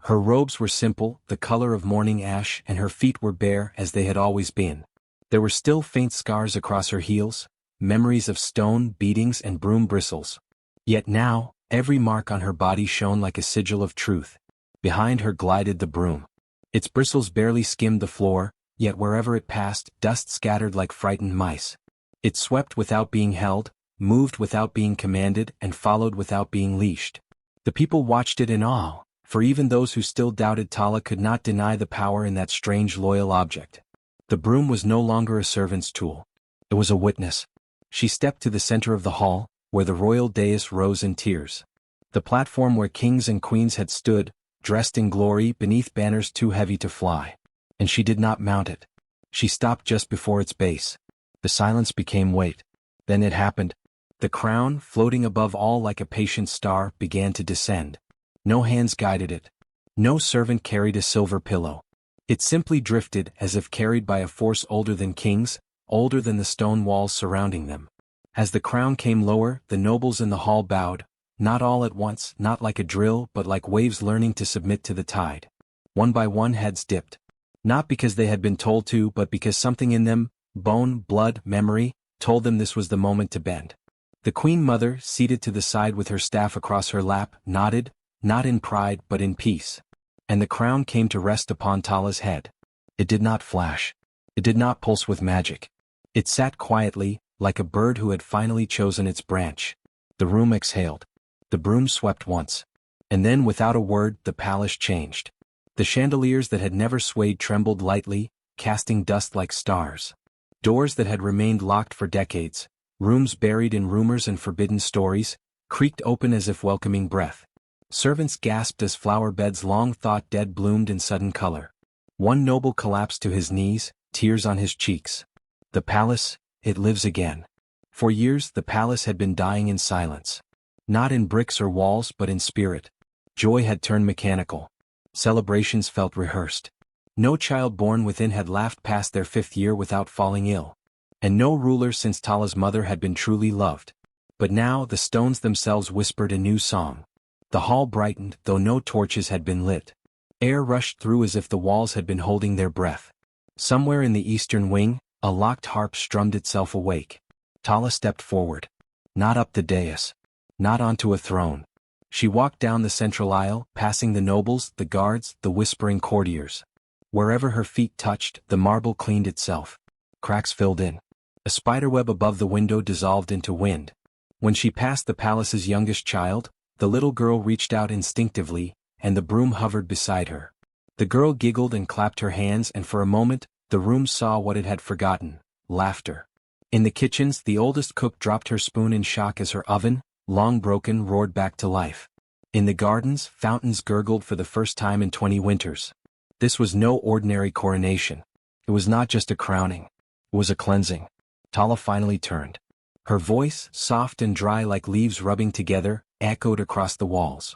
Her robes were simple, the color of morning ash, and her feet were bare as they had always been. There were still faint scars across her heels, memories of stone, beatings, and broom bristles. Yet now, every mark on her body shone like a sigil of truth. Behind her glided the broom. Its bristles barely skimmed the floor, yet wherever it passed, dust scattered like frightened mice. It swept without being held, moved without being commanded, and followed without being leashed. The people watched it in awe, for even those who still doubted Tala could not deny the power in that strange loyal object. The broom was no longer a servant's tool. It was a witness. She stepped to the center of the hall, where the royal dais rose in tiers. The platform where kings and queens had stood, dressed in glory beneath banners too heavy to fly. And she did not mount it. She stopped just before its base. The silence became weight. Then it happened. The crown, floating above all like a patient star, began to descend. No hands guided it. No servant carried a silver pillow. It simply drifted as if carried by a force older than kings, older than the stone walls surrounding them. As the crown came lower, the nobles in the hall bowed, not all at once, not like a drill but like waves learning to submit to the tide. One by one heads dipped. Not because they had been told to but because something in them, bone, blood, memory, told them this was the moment to bend. The Queen Mother, seated to the side with her staff across her lap, nodded, not in pride but in peace. And the crown came to rest upon Tala's head. It did not flash. It did not pulse with magic. It sat quietly, like a bird who had finally chosen its branch. The room exhaled. The broom swept once. And then without a word the palace changed. The chandeliers that had never swayed trembled lightly, casting dust like stars. Doors that had remained locked for decades, rooms buried in rumors and forbidden stories, creaked open as if welcoming breath. Servants gasped as flower beds long thought dead bloomed in sudden color. One noble collapsed to his knees, tears on his cheeks. The palace, it lives again. For years the palace had been dying in silence. Not in bricks or walls but in spirit. Joy had turned mechanical. Celebrations felt rehearsed. No child born within had laughed past their 5th year without falling ill. And no ruler since Tala's mother had been truly loved. But now the stones themselves whispered a new song. The hall brightened, though no torches had been lit. Air rushed through as if the walls had been holding their breath. Somewhere in the eastern wing, a locked harp strummed itself awake. Tala stepped forward. Not up the dais. Not onto a throne. She walked down the central aisle, passing the nobles, the guards, the whispering courtiers. Wherever her feet touched, the marble cleaned itself. Cracks filled in. A spiderweb above the window dissolved into wind. When she passed the palace's youngest child, the little girl reached out instinctively, and the broom hovered beside her. The girl giggled and clapped her hands, and for a moment, the room saw what it had forgotten: laughter. In the kitchens, the oldest cook dropped her spoon in shock as her oven, long broken, roared back to life. In the gardens, fountains gurgled for the first time in 20 winters. This was no ordinary coronation. It was not just a crowning. It was a cleansing. Tala finally turned. Her voice, soft and dry like leaves rubbing together, echoed across the walls.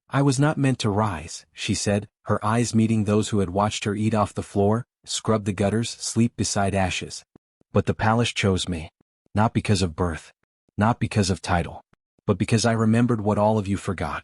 "I was not meant to rise," she said, her eyes meeting those who had watched her eat off the floor, scrub the gutters, sleep beside ashes. "But the palace chose me. Not because of birth. Not because of title. But because I remembered what all of you forgot.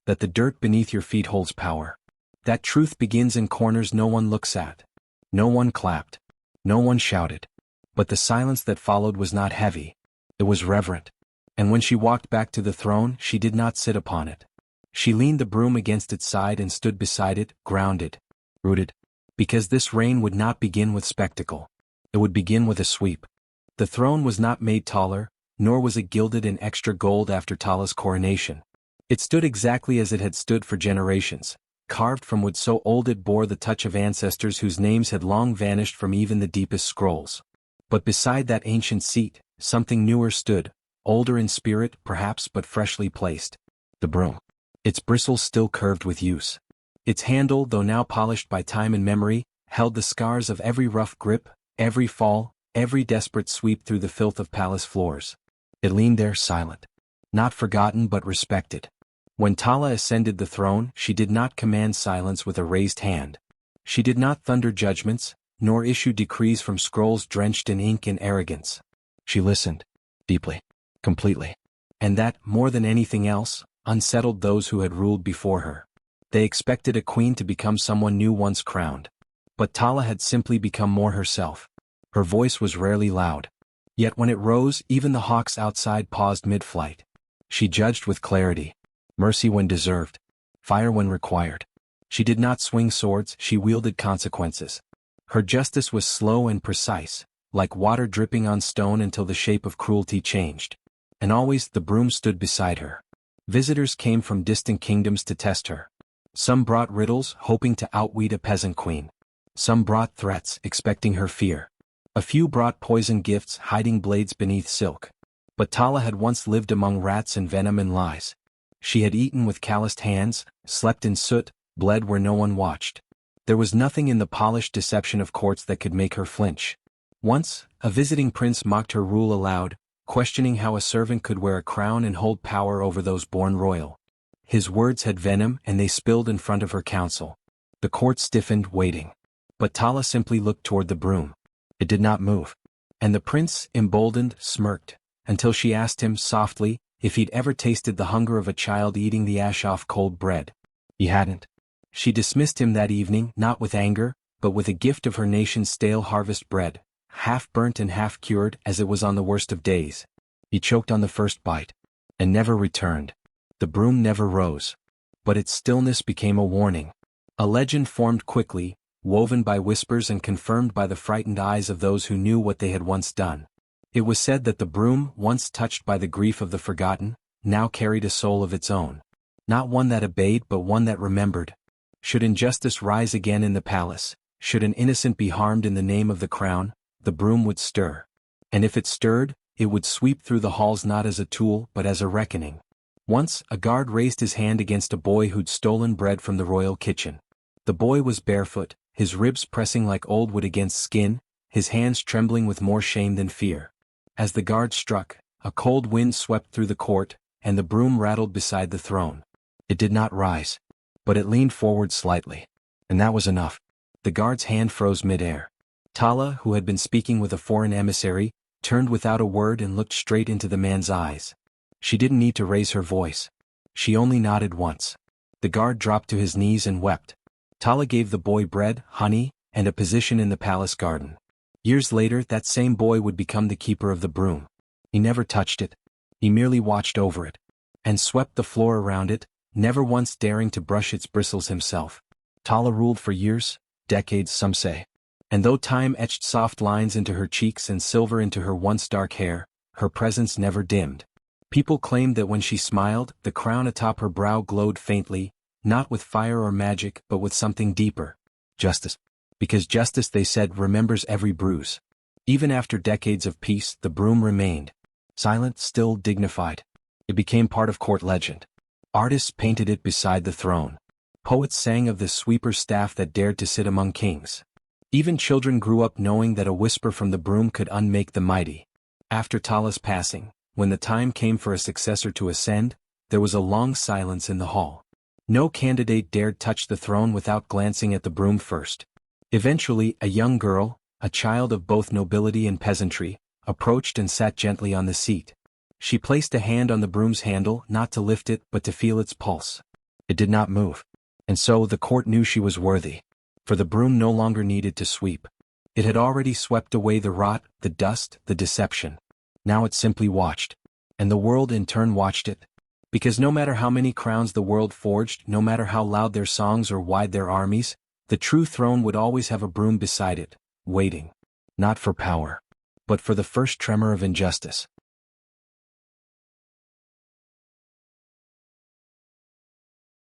That the dirt beneath your feet holds power. That truth begins in corners no one looks at. No one clapped. No one shouted. But the silence that followed was not heavy. It was reverent. And when she walked back to the throne, she did not sit upon it. She leaned the broom against its side and stood beside it, grounded, rooted. Because this reign would not begin with spectacle. It would begin with a sweep. The throne was not made taller, nor was it gilded in extra gold after Tala's coronation. It stood exactly as it had stood for generations, carved from wood so old it bore the touch of ancestors whose names had long vanished from even the deepest scrolls. But beside that ancient seat, something newer stood, older in spirit, perhaps, but freshly placed. The broom. Its bristles still curved with use. Its handle, though now polished by time and memory, held the scars of every rough grip, every fall, every desperate sweep through the filth of palace floors. It leaned there silent. Not forgotten but respected. When Tala ascended the throne, she did not command silence with a raised hand. She did not thunder judgments, nor issue decrees from scrolls drenched in ink and arrogance. She listened. Deeply. Completely. And that, more than anything else, unsettled those who had ruled before her. They expected a queen to become someone new once crowned. But Tala had simply become more herself. Her voice was rarely loud. Yet when it rose, even the hawks outside paused mid-flight. She judged with clarity. Mercy when deserved. Fire when required. She did not swing swords, she wielded consequences. Her justice was slow and precise, like water dripping on stone until the shape of cruelty changed. And always the broom stood beside her. Visitors came from distant kingdoms to test her. Some brought riddles, hoping to outwit a peasant queen. Some brought threats, expecting her fear. A few brought poison gifts, hiding blades beneath silk. But Tala had once lived among rats and venom and lies. She had eaten with calloused hands, slept in soot, bled where no one watched. There was nothing in the polished deception of courts that could make her flinch. Once, a visiting prince mocked her rule aloud, questioning how a servant could wear a crown and hold power over those born royal. His words had venom, and they spilled in front of her council. The court stiffened, waiting. But Tala simply looked toward the broom. It did not move. And the prince, emboldened, smirked, until she asked him softly, if he'd ever tasted the hunger of a child eating the ash off cold bread. He hadn't. She dismissed him that evening, not with anger, but with a gift of her nation's stale harvest bread, half burnt and half cured as it was on the worst of days. He choked on the first bite, and never returned. The broom never rose. But its stillness became a warning. A legend formed quickly, woven by whispers and confirmed by the frightened eyes of those who knew what they had once done. It was said that the broom, once touched by the grief of the forgotten, now carried a soul of its own. Not one that obeyed but one that remembered. Should injustice rise again in the palace, should an innocent be harmed in the name of the crown, the broom would stir. And if it stirred, it would sweep through the halls not as a tool but as a reckoning. Once, a guard raised his hand against a boy who'd stolen bread from the royal kitchen. The boy was barefoot, his ribs pressing like old wood against skin, his hands trembling with more shame than fear. As the guard struck, a cold wind swept through the court, and the broom rattled beside the throne. It did not rise. But it leaned forward slightly. And that was enough. The guard's hand froze mid-air. Tala, who had been speaking with a foreign emissary, turned without a word and looked straight into the man's eyes. She didn't need to raise her voice. She only nodded once. The guard dropped to his knees and wept. Tala gave the boy bread, honey, and a position in the palace garden. Years later, that same boy would become the keeper of the broom. He never touched it. He merely watched over it. And swept the floor around it, never once daring to brush its bristles himself. Tala ruled for years, decades some say. And though time etched soft lines into her cheeks and silver into her once dark hair, her presence never dimmed. People claimed that when she smiled, the crown atop her brow glowed faintly, not with fire or magic but with something deeper. Justice. Because justice, they said, remembers every bruise. Even after decades of peace, the broom remained. Silent, still, dignified. It became part of court legend. Artists painted it beside the throne. Poets sang of the sweeper's staff that dared to sit among kings. Even children grew up knowing that a whisper from the broom could unmake the mighty. After Tala's passing, when the time came for a successor to ascend, there was a long silence in the hall. No candidate dared touch the throne without glancing at the broom first. Eventually, a young girl, a child of both nobility and peasantry, approached and sat gently on the seat. She placed a hand on the broom's handle, not to lift it but to feel its pulse. It did not move. And so the court knew she was worthy. For the broom no longer needed to sweep. It had already swept away the rot, the dust, the deception. Now it simply watched. And the world in turn watched it. Because no matter how many crowns the world forged, no matter how loud their songs or wide their armies, the true throne would always have a broom beside it, waiting. Not for power. But for the first tremor of injustice.